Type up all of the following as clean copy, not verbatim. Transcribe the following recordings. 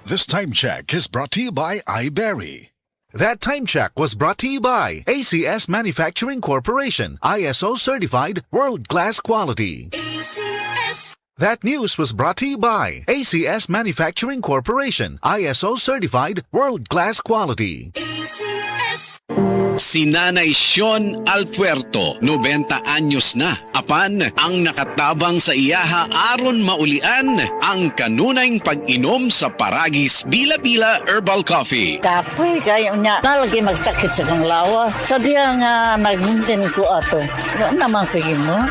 This time check is brought to you by iBerry. That time check was brought to you by ACS Manufacturing Corporation, ISO certified world-class quality. ACS. That news was brought to you by ACS Manufacturing Corporation, ISO certified world-class quality. ACS. Si Nanay Sean Alpuerto, 90 anyos na. Apan, ang nakatabang sa iyaha aron maulian ang kanunayng pag-inom sa Paragis Bila-Bila Herbal Coffee. Kapoy kayo niya. Nalagi magsakit sa kong lawa. Sa diya nga nag-maintain ko ato. Ano naman kayo mo?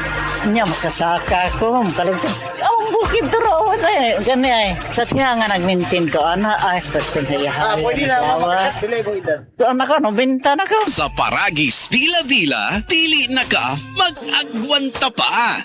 Niya makasaka ko. Makalag ang bukid doon eh. Gani ay. Sa diya nga nag-maintain ko. Ay, pagpinhayahan. Pwede na ako makakas bilay mo edad. Doon ako, benta na ko. Sa Paragis Bila-Bila, dili na ka mag-agwanta pa.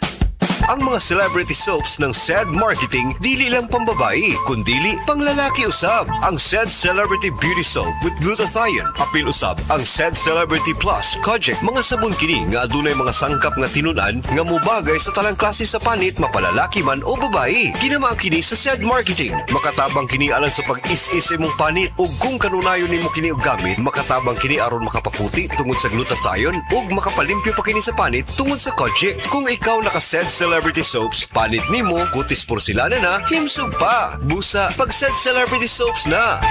Ang mga celebrity soaps ng SED Marketing dili lang pambabae, kundili panglalaki usab. Ang SED Celebrity Beauty Soap with glutathione, apil usab ang SED Celebrity Plus Kojic. Mga sabon kini nga adunay mga sangkap nga tinunan nga mubagay sa talang klase sa panit, mapalalaki man o babae. Kinama kini sa SED Marketing. Makatabang kini alang sa pag-is-is imong panit ug kung kanunayon nimo kini og gamit, makatabang kini aron makapaputi tungod sa glutathione ug makapalimpyo pa kini sa panit tungod sa Kojic. Kung ikaw naka-SED Celebrity Soaps, panit nimo, kutis porselana na, himsog pa. Busa, pag-SED Celebrity Soaps na.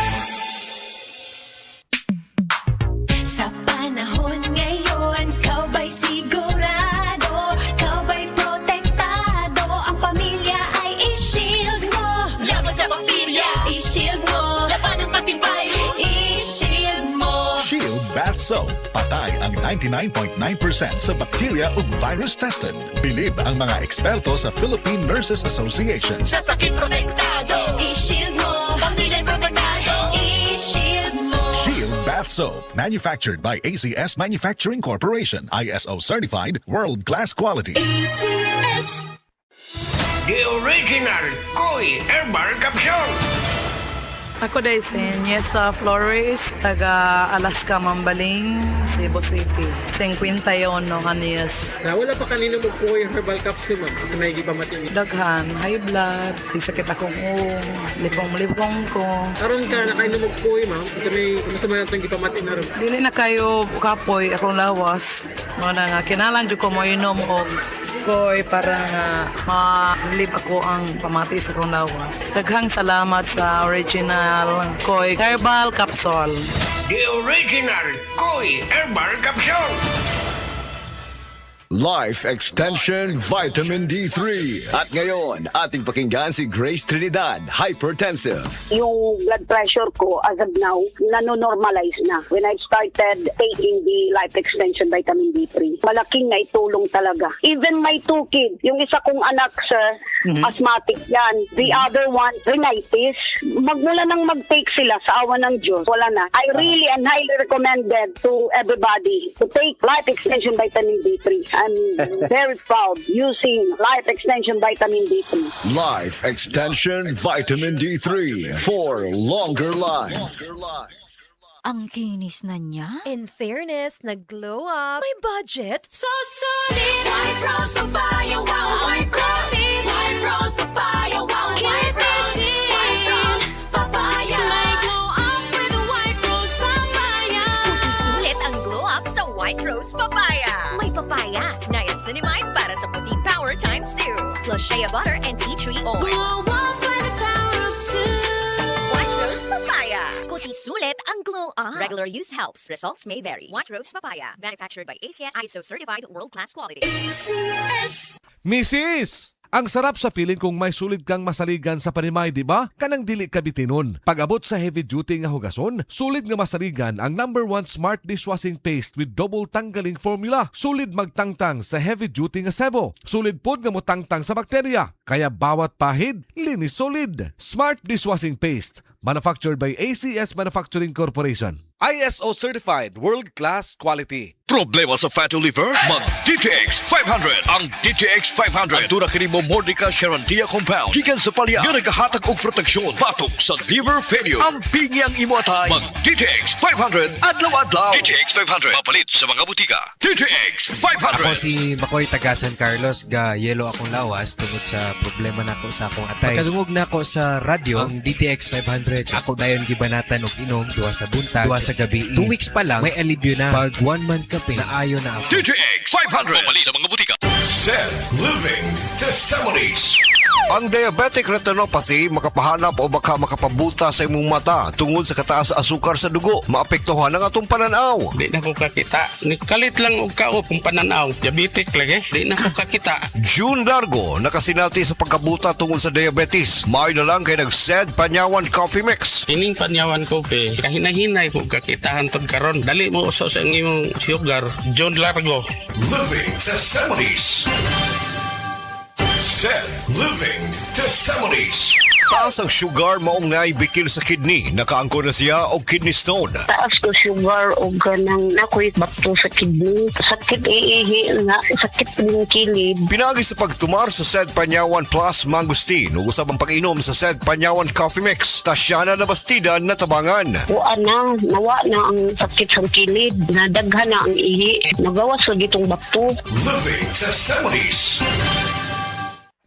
Sa panahon ngayon, kau ba'y sigurado? Kau ba'y protektado? Ang pamilya ay i-shield mo. Laban sa bakterya, i-shield mo. Laban ng pati virus, i-shield mo. Shield Bath Soap. Patay ang 99.9% sa bacteria ug virus tested. Bilib ang mga eksperto sa Philippine Nurses Association. Sa sakit protektado, i-shield mo. Pamilya'y protektado, i-shield mo. Shield Bath Soap. Manufactured by ACS Manufacturing Corporation. ISO certified world-class quality. ACS. The original Koi Herbal Capsule. Ako dahil si Niesa Flores, taga Alaska, Mambaling, Cebu City. 51 no kaniyas. Na wala pa kanina magkuha yung herbal capsule, ma'am. Kasi may gipamating. Daghan, high blood, sisakit akong lipong-lipong ko. Karon ka na kayo na magkuha, ma'am. Kasi may masama natin gipamating na rin. Dili na kayo kapoy akong lawas. Mga nga, kinalan dyo ko mo inom o koy para nga ma-live ako ang pamati sa akong lawas. Daghang salamat sa original Koi Herbal Capsule. The original Koi Herbal Capsule. Life Extension Vitamin D3. At ngayon, ating pakinggan si Grace Trinidad, hypertensive. Yung blood pressure ko as of now, nanonormalize na. When I started taking the Life Extension Vitamin D3, malaking naitulong talaga. Even my two kids, yung isa kong anak, sir, asthmatic yan. The other one, rhinitis. Magmula nang mag-take sila sa awa ng Diyos, wala na. I really and highly recommended to everybody to take Life Extension Vitamin D3. I'm very proud using Life Extension Vitamin D3. Life Extension Vitamin D3 for longer life. Ang kinis na niya. In fairness, nag-glow up. May budget. So solid. White Rose Papaya. Wow. White Rose. White Rose Papaya. Wow. White Rose. White Rose Papaya. May glow up with the White Rose Papaya. Puti sulit ang glow up sa White Rose Papaya. May papaya, niacinamide para sa puti power times 2. Plus shea butter and tea tree oil. Glow up by the power of 2. White Rose Papaya. Kuti sulit ang glow up. Regular use helps. Results may vary. White Rose Papaya. Manufactured by ACS ISO certified world-class quality. ACS. Mrs. Ang sarap sa feeling kung may sulit kang masaligan sa panimay, di ba? Kanang dili ka bitinon. Pag-abot sa heavy duty nga hugason, sulit nga masaligan ang #1 smart dishwashing paste with double tanggaling formula. Sulit magtangtang sa heavy duty nga sebo. Sulit pod nga motangtang sa bakterya. Kaya bawat pahid, linis solid. Smart dishwashing paste. Manufactured by ACS Manufacturing Corporation. ISO certified world-class quality. Problema sa fatty liver? Mag DTX 500. Ang DTX 500 tura kini mo Mordica Sharantia compound gikan sa palya nga nagahatag og proteksyon batok sa liver failure. Ang pingi ang imo atay. Mag DTX 500 adlaw-adlaw. DTX 500 mapalit sa mga butika. DTX 500. Ako si Makoy taga San Carlos, ga yelo akong lawas tungod sa problema nako sa akong atay. Pagkadungog nako sa radyo ang DTX 500. Ako dayon gibanatan og inom duha sa buntag, duha sa gabi. 2 weeks pa lang may alibyo na. Pag 1 month kape na ayo na ako. DTX 500 mapalit sa mga butika. Said Living Testimonies. Ang diabetic retinopathy makapahanap o baka makapabuta sa imong mata tungod sa kataas sa asukar sa dugo. Maapektuhan ang atong pananaw. Di na ko kakita. Nikalit lang og kao kung pananaw. Diabetic lagi. Di na ko kakita. June Largo nakasinati sa pagkabuta tungod sa diabetes. Maayo na lang kay nag-SED Panyawan Coffee Mix. Ining Panyawan Coffee. Kahinahinay ko kakitahan tod karon. Dali mo uso sa imong sugar. June Largo. Living Testimonies. Said Living Testimonies. Taas ang sugar maong naibikil sa kidney. Nakaangko na siya og kidney stone. Taas ko sugar o ganang nakoy bato sa kidney. Sakit iihi nga, sakit ng kilid. Pinagi sa pagtumar sa SED Panyawan Plus Mangustin ug usab ang pag-inom sa SED Panyawan Coffee Mix. Tasya na bastidan na tabangan. Nawa na ang sakit sa kilid. Nadaghan na ang ihi. Nagawas sa gitong bato. Living Testimonies.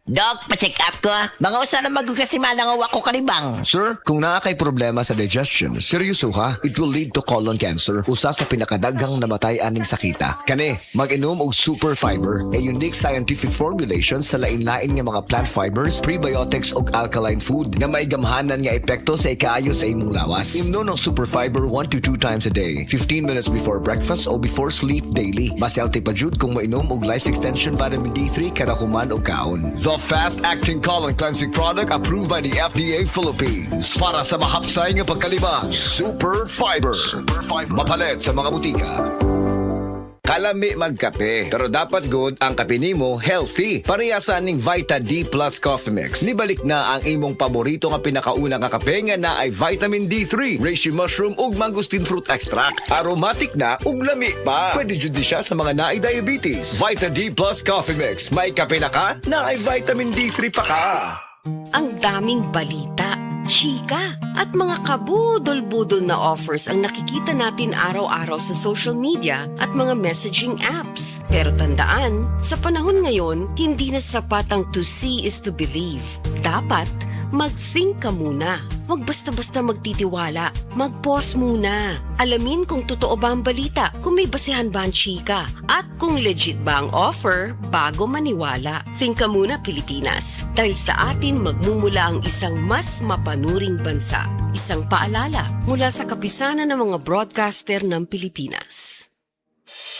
Dok, pa-check up ko. Mga usa na magkasiman nga wako kalibang. Sir, kung naa kay problema sa digestion, seryoso ha, it will lead to colon cancer, usa sa pinakadaghang namatay aning sakita. Kani, mag-inom og super fiber, a unique scientific formulation sa lain-lain nga mga plant fibers, prebiotics ug alkaline food nga may gamhanan nga epekto sa ikaayo sa imong lawas. Imno ng super fiber 1 to 2 times a day, 15 minutes before breakfast o before sleep daily. Mas healthy pa jud kung mainom og life extension vitamin D3 kada human og kaon. The fast-acting colon cleansing product approved by the FDA Philippines. Para sa mahapsay nga pagkalibang, Super Fiber. Mapalit sa mga butika. Kalami magkape, pero dapat good ang kape nimo healthy. Parehasan ning Vita D Plus Coffee Mix. Nibalik na ang imong paborito nga pinakauna nga kape nga na ay vitamin D3, reishi mushroom ug mangosteen fruit extract. Aromatic na ug lami pa. Pwede jud siya sa mga naay diabetes. Vita D Plus Coffee Mix. May kape na ka, na ay vitamin D3 pa ka. Ang daming balita, chika, at mga kabudol-budol na offers ang nakikita natin araw-araw sa social media at mga messaging apps. Pero tandaan, sa panahon ngayon, hindi na sapat ang to see is to believe. Dapat, mag-think ka muna. Huwag basta-basta magtitiwala. Mag-pause muna. Alamin kung totoo ba ang balita, kung may basehan ba ang chika, at kung legit ba ang offer bago maniwala. Think ka muna, Pilipinas. Dahil sa atin magmumula ang isang mas mapanuring bansa. Isang paalala mula sa kapisanan ng mga broadcaster ng Pilipinas.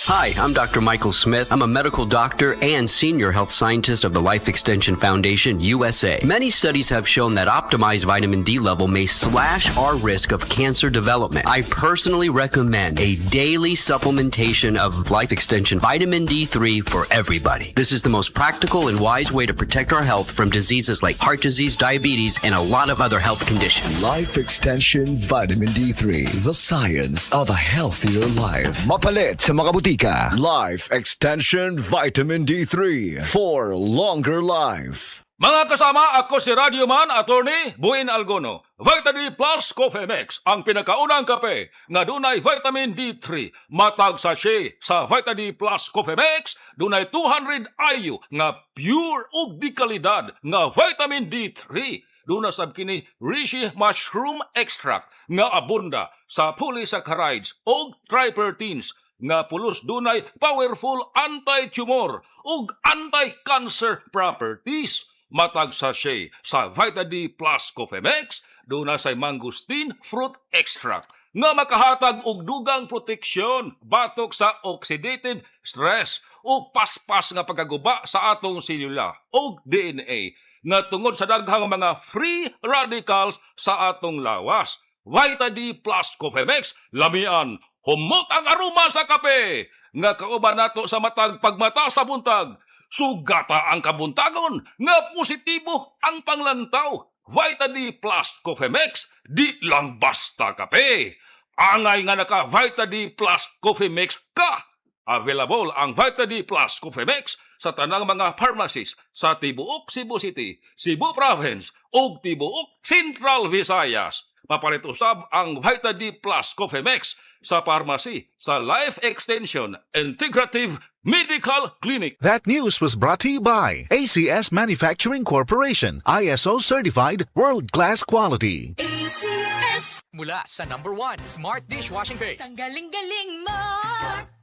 Hi, I'm Dr. Michael Smith. I'm a medical doctor and senior health scientist of the Life Extension Foundation, USA. Many studies have shown that optimized vitamin D level may slash our risk of cancer development. I personally recommend a daily supplementation of Life Extension Vitamin D3 for everybody. This is the most practical and wise way to protect our health from diseases like heart disease, diabetes, and a lot of other health conditions. Life Extension Vitamin D3, the science of a healthier life. Mapalit sa mga butika. Life Extension Vitamin D3 for longer life. Mga kasama, ako si Radio Man, Attorney Buin Algono. Vita D Plus Coffee Mix, ang pinakaunang kape nga dunay vitamin D3. Matag sachet sa Vita D Plus Coffee Mix, dunay 200 IU nga pure ug di kalidad nga vitamin D3. Duna sab kini reishi mushroom extract nga abunda sa polysaccharides ug tripertines nga pulos dunay powerful anti-tumor ug anti-cancer properties. Matag sachet sa Vita D Plus Coffee Mix, duna say mangosteen fruit extract nga makahatag og dugang proteksyon batok sa oxidative stress o paspas nga pagkaguba sa atong selula o DNA nga tungod sa daghang mga free radicals sa atong lawas. Vita D Plus Coffee Mix, lamian, humot ang aroma sa kape nga kauban nato sa matag pagmata sa buntag. Sugata ang kabuntagon nga positibo ang panglantaw. Vita D Plus Coffee Mix, di lang basta kape. Angay nga naka Vita D Plus Coffee Mix ka! Available ang Vita D Plus Coffee Mix sa tanang mga pharmacies sa tibuok Cebu City, Cebu Province ug tibuok Central Visayas. Mapalit usab ang Vita D Plus Coffee Mix sa pharmacy sa Life Extension Integrative Medical Clinic. That news was brought to you by ACS Manufacturing Corporation, ISO certified world-class quality. ACS. Mula sa #1 Smart Dishwashing Paste. Ang galing-galing mo.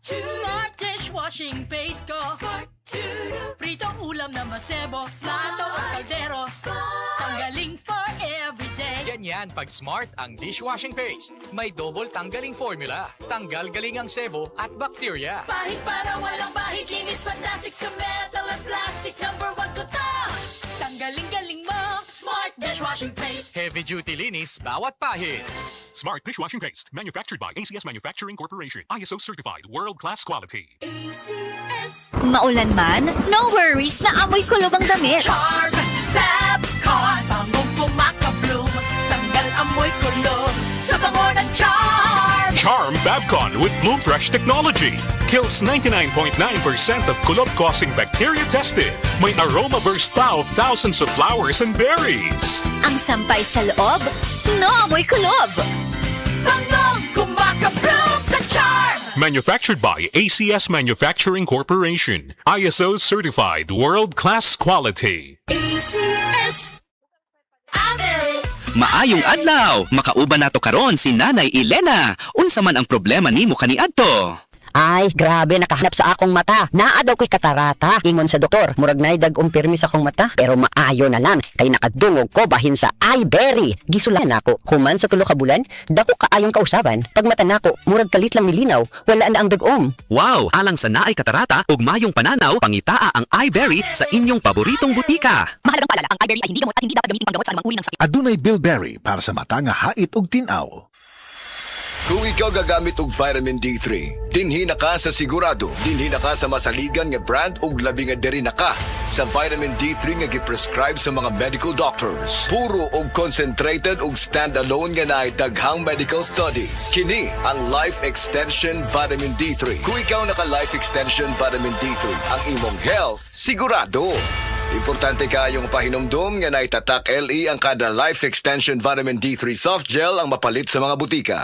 Smart dishwashing paste ko. Pritong ulam na masebo. Plato at kaldero. Tanggaling for everyday. Ganyan pag Smart ang dishwashing paste. May double tanggaling formula. Tanggal galing ang sebo at bakterya. Bahid para walang bahid. Linis fantastic sa metal and plastic. #1 ko to. Tanggaling-galing mo. Smart dishwashing paste. Heavy duty linis bawat pahid. Smart Dishwashing Paste, manufactured by ACS Manufacturing Corporation, ISO certified, world-class quality. ACS. Maulan man, no worries na amoy kulob ang damit. Charm Fabcon. Bangong pumakabloom. Tanggal amoy kulob sa bango ng Charm. Charm Fabcon with Bloom Fresh technology kills 99.9% of kulob-causing bacteria tested. May aroma burst pa of thousands of flowers and berries. Ang sampay sa loob, no amoy kulob. Bangong kumakabloom sa Charm. Manufactured by ACS Manufacturing Corporation, ISO certified, world-class quality. ACS. Maayong adlaw, makauban nato karon si Nanay Elena. Unsa man ang problema nimo kaniadto? Ay, grabe, nakahanap sa akong mata. Naa daw ko'y katarata. Ingon sa doktor, murag nay dag umpirmi sa akong mata. Pero maayo na lang, kay nakadungog ko bahin sa iBerry. Gisulan ako. Human sa tulo ka bulan, dako kaayong kausaban. Pag mata nako, murag kalit lang nilinaw, wala na ang dagom. Wow, alang sa naay katarata ug mayong pananaw, pangitaa ang iBerry sa inyong paboritong butika. Mahalagang paalala, ang iBerry ay hindi gamot at hindi dapat gamitin panggamot sa anumang uri ng sakit. Adunay Bilberry para sa mata nga hait ug tinaw. Kung ikaw gagamit og vitamin D3, dinhi na ka sa sigurado, dinhi na ka sa masaligan nga brand ug labi nga diri na ka sa vitamin D3 nga giprescribe sa mga medical doctors. Puro og concentrated ug standalone nga naay daghang medical studies. Kini ang Life Extension Vitamin D3. Kung ikaw naka Life Extension Vitamin D3, ang imong health sigurado. Importante kayong pahinomdom nga naitatak LE ang kada Life Extension Vitamin D3 soft gel ang mapalit sa mga butika.